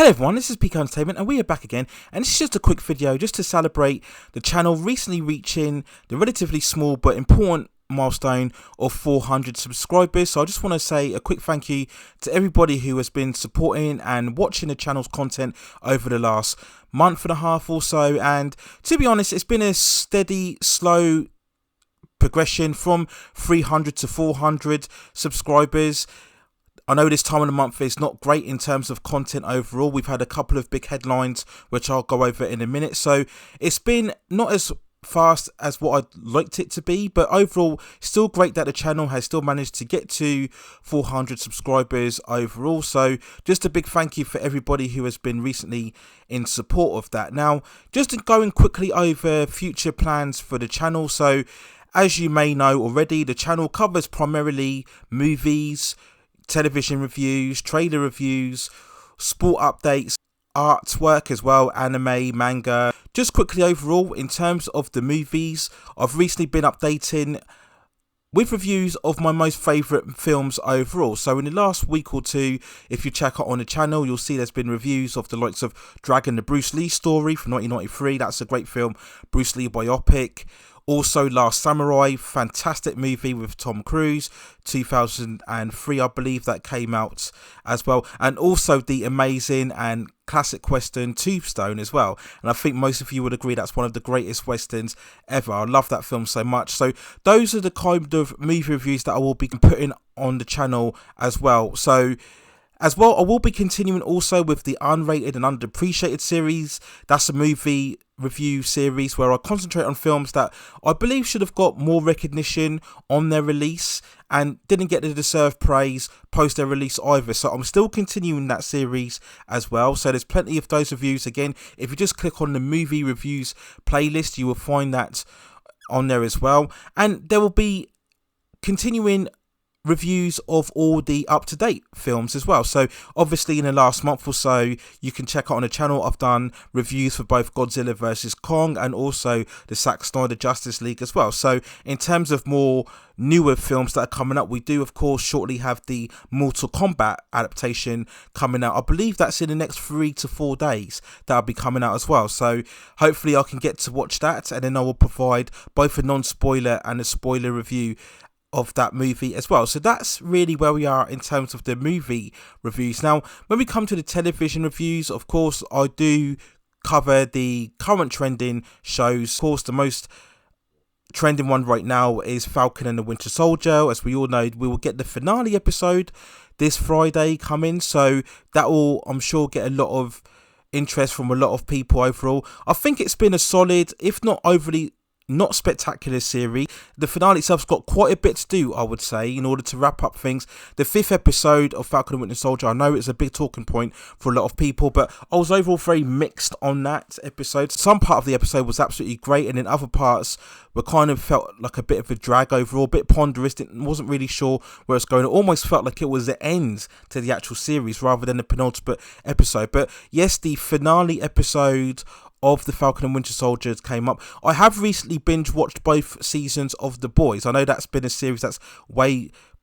Hello everyone, this is PK Entertainment and we are back again, and this is just a quick video just to celebrate the channel recently reaching the relatively small but important milestone of 400 subscribers. So I just want to say a quick thank you to everybody who has been supporting and watching the channel's content over the last month and a half or so, and to be honest, it's been a steady, slow progression from 300 to 400 subscribers. I know this time of the month is not great in terms of content overall. We've had a couple of big headlines which I'll go over in a minute, so it's been not as fast as what I'd liked it to be, but overall still great that the channel has still managed to get to 400 subscribers overall. So just a big thank you for everybody who has been recently in support of that. Now, just going quickly over future plans for the channel. So as you may know already, the channel covers primarily movies, television reviews, trailer reviews, sport updates, artwork as well, anime, manga. Just quickly overall, in terms of the movies, I've recently been updating with reviews of my most favourite films overall. So in the last week or two, if you check out on the channel, you'll see there's been reviews of the likes of Dragon, the Bruce Lee story from 1993. That's a great film, Bruce Lee biopic. Also, Last Samurai, fantastic movie with Tom Cruise, 2003 I believe that came out as well. And also the amazing and classic western Tombstone as well. And I think most of you would agree that's one of the greatest westerns ever. I love that film so much. So those are the kind of movie reviews that I will be putting on the channel as well. So as well, I will be continuing also with the Unrated and Underappreciated series. That's a movie review series where I concentrate on films that I believe should have got more recognition on their release and didn't get the deserved praise post their release either. So I'm still continuing that series as well. So there's plenty of those reviews. Again, if you just click on the movie reviews playlist, you will find that on there as well. And there will be continuing reviews of all the up-to-date films as well. So obviously in the last month or so, you can check out on the channel, I've done reviews for both Godzilla vs Kong and also the Zack Snyder Justice League as well. So in terms of more newer films that are coming up, we do of course shortly have the Mortal Kombat adaptation coming out. I believe that's in the next 3 to 4 days that'll be coming out as well. So hopefully I can get to watch that, and then I will provide both a non-spoiler and a spoiler review of that movie as well. So that's really where we are in terms of the movie reviews. Now, when we come to the television reviews, of course, I do cover the current trending shows. Of course, the most trending one right now is Falcon and the Winter Soldier. As we all know, we will get the finale episode this Friday coming, so that will, I'm sure, get a lot of interest from a lot of people overall. I think it's been a solid, if not overly not spectacular series. The finale itself's got quite a bit to do, I would say, in order to wrap up things. The 5th episode of Falcon and Winter Soldier, I know it's a big talking point for a lot of people, but I was overall very mixed on that episode. Some part of the episode was absolutely great, and then other parts were kind of felt like a bit of a drag overall, a bit ponderous. It wasn't really sure where it's going. It almost felt like it was the end to the actual series rather than the penultimate episode. But yes, the finale episode of the Falcon and Winter Soldier came up. I have recently binge watched both seasons of The Boys. I know that's been a series that's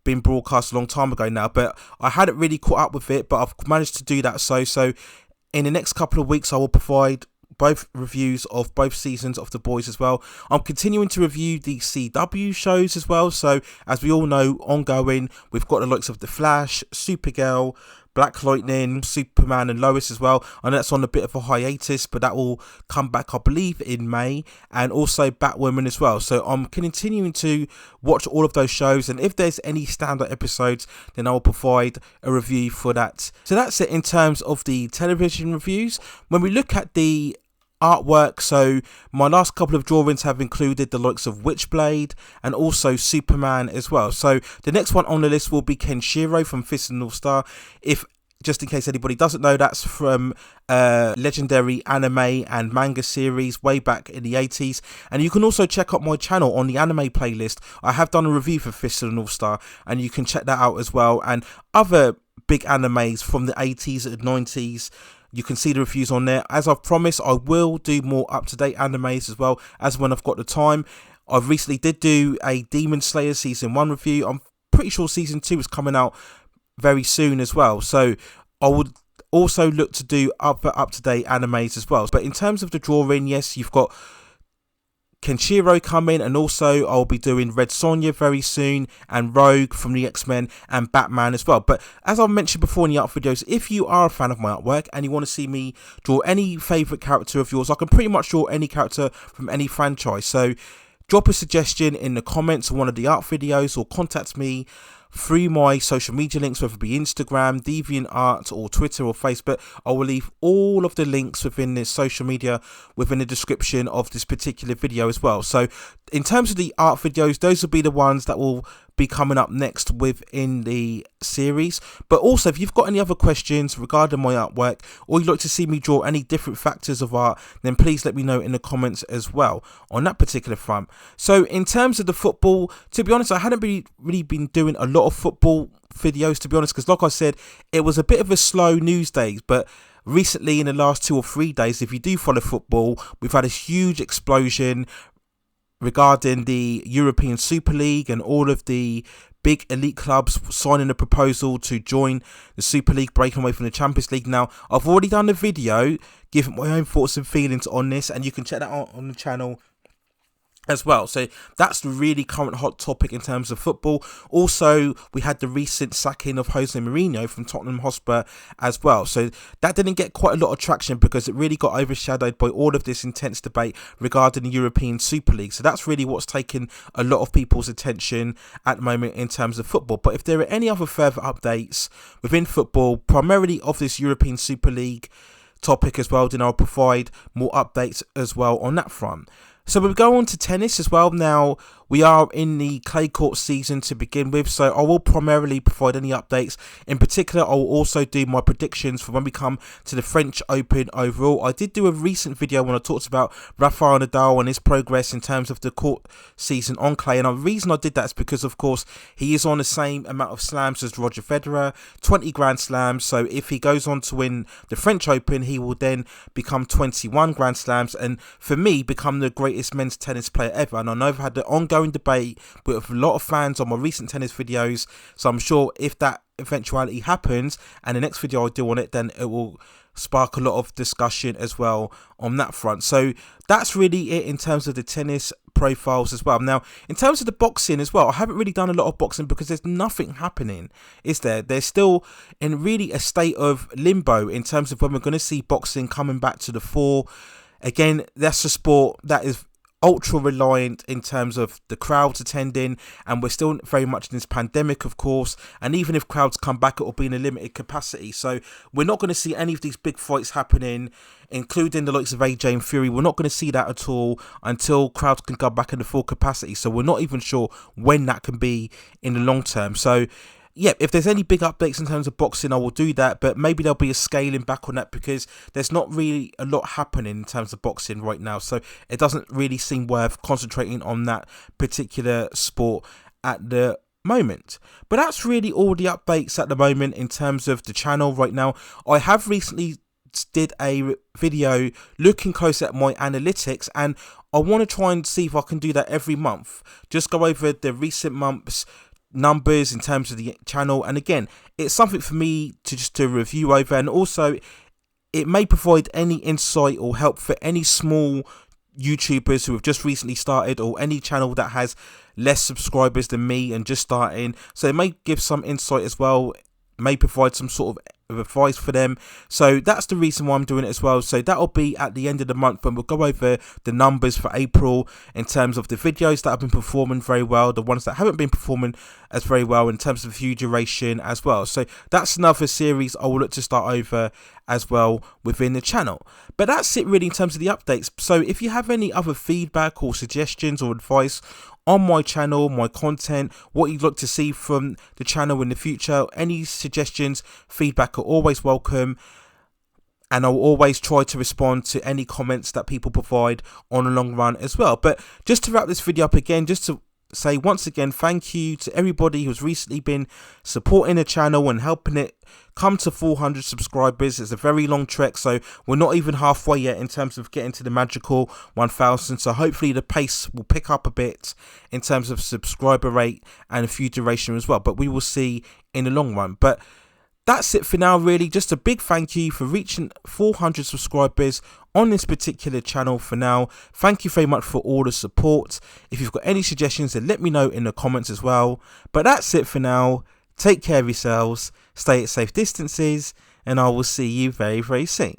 been broadcast a long time ago now, but I hadn't really caught up with it, but I've managed to do that. So in the next couple of weeks I will provide both reviews of both seasons of The Boys as well. I'm continuing to review the CW shows as well. So as we all know, ongoing, we've got the likes of The Flash, Supergirl, Black Lightning, Superman and Lois as well. I know that's on a bit of a hiatus, but that will come back, I believe, in May. And also Batwoman as well. So I'm continuing to watch all of those shows, and if there's any standout episodes, then I will provide a review for that. So that's it in terms of the television reviews. When we look at the artwork, so my last couple of drawings have included the likes of Witchblade and also Superman as well. So the next one on the list will be Kenshiro from Fist of the North Star. If just in case anybody doesn't know, that's from legendary anime and manga series way back in the 80s. And you can also check out my channel on the anime playlist. I have done a review for Fist of the North Star, and you can check that out as well. And other big animes from the 80s and 90s, you can see the reviews on there. As I've promised, I will do more up-to-date animes as well as when I've got the time. I recently did do a Demon Slayer Season 1 review. I'm pretty sure Season 2 is coming out very soon as well. So I would also look to do up-to-date animes as well. But in terms of the drawing, yes, you've got Kenshiro coming, and also I'll be doing Red Sonja very soon, and Rogue from the X-Men, and Batman as well. But as I've mentioned before in the art videos, if you are a fan of my artwork and you want to see me draw any favourite character of yours, I can pretty much draw any character from any franchise. So drop a suggestion in the comments of one of the art videos, or contact me through my social media links, whether it be Instagram, DeviantArt, or Twitter or Facebook. I will leave all of the links within this social media within the description of this particular video as well. So in terms of the art videos, those will be the ones that will be coming up next within the series. But also, if you've got any other questions regarding my artwork, or you'd like to see me draw any different factors of art, then please let me know in the comments as well on that particular front. So in terms of the football, to be honest, I hadn't really been doing a lot of football videos, to be honest, because like I said, it was a bit of a slow news day. But recently, in the last 2 or 3 days, if you do follow football, we've had a huge explosion regarding the European Super League and all of the big elite clubs signing a proposal to join the Super League, breaking away from the Champions League. Now, I've already done a video giving my own thoughts and feelings on this, and you can check that out on the channel as well. So that's the really current hot topic in terms of football. Also, we had the recent sacking of Jose Mourinho from Tottenham Hotspur as well. So that didn't get quite a lot of traction because it really got overshadowed by all of this intense debate regarding the European Super League. So that's really what's taken a lot of people's attention at the moment in terms of football. But if there are any other further updates within football, primarily of this European Super League topic as well, then I'll provide more updates as well on that front. So we'll go on to tennis as well. Now, we are in the clay court season to begin with, so I will primarily provide any updates. In particular, I will also do my predictions for when we come to the French Open overall. I did do a recent video when I talked about Rafael Nadal and his progress in terms of the court season on clay, and the reason I did that is because, of course, he is on the same amount of slams as Roger Federer, 20 Grand Slams. So if he goes on to win the French Open, he will then become 21 Grand Slams, and for me, become the greatest men's tennis player ever. And I know I've had the ongoing debate with a lot of fans on my recent tennis videos, so I'm sure if that eventuality happens and the next video I do on it, then it will spark a lot of discussion as well on that front. So that's really it in terms of the tennis profiles as well. Now, in terms of the boxing as well, I haven't really done a lot of boxing because there's nothing happening, is there? There's still in really a state of limbo in terms of when we're going to see boxing coming back to the fore. Again, that's a sport that is ultra reliant in terms of the crowds attending, and we're still very much in this pandemic, of course, and even if crowds come back, it will be in a limited capacity. So we're not going to see any of these big fights happening, including the likes of AJ and Fury. We're not going to see that at all until crowds can come back in the full capacity. So we're not even sure when that can be in the long term. So yeah, if there's any big updates in terms of boxing, I will do that, but maybe there'll be a scaling back on that because there's not really a lot happening in terms of boxing right now, so it doesn't really seem worth concentrating on that particular sport at the moment. But that's really all the updates at the moment in terms of the channel right now. I have recently did a video looking close at my analytics, and I want to try and see if I can do that every month, just go over the recent months numbers in terms of the channel. And again, it's something for me to review over, and also it may provide any insight or help for any small YouTubers who have just recently started, or any channel that has less subscribers than me and just starting. So it may give some insight as well, may provide some sort of advice for them. So that's the reason why I'm doing it as well. So that'll be at the end of the month when we'll go over the numbers for April in terms of the videos that have been performing very well, the ones that haven't been performing as very well in terms of view duration as well. So that's another series I will look to start over as well within the channel. But that's it really in terms of the updates. So if you have any other feedback or suggestions or advice on my channel, my content, what you'd like to see from the channel in the future, any suggestions, feedback are always welcome, and I'll always try to respond to any comments that people provide on the long run as well. But just to wrap this video up again, just to say once again, thank you to everybody who's recently been supporting the channel and helping it come to 400 subscribers. It's a very long trek, so we're not even halfway yet in terms of getting to the magical 1000. So hopefully the pace will pick up a bit in terms of subscriber rate and view duration as well, but we will see in the long run. But that's it for now, really. Just a big thank you for reaching 400 subscribers on this particular channel for now. Thank you very much for all the support. If you've got any suggestions, then let me know in the comments as well. But that's it for now. Take care of yourselves, stay at safe distances, and I will see you very, very soon.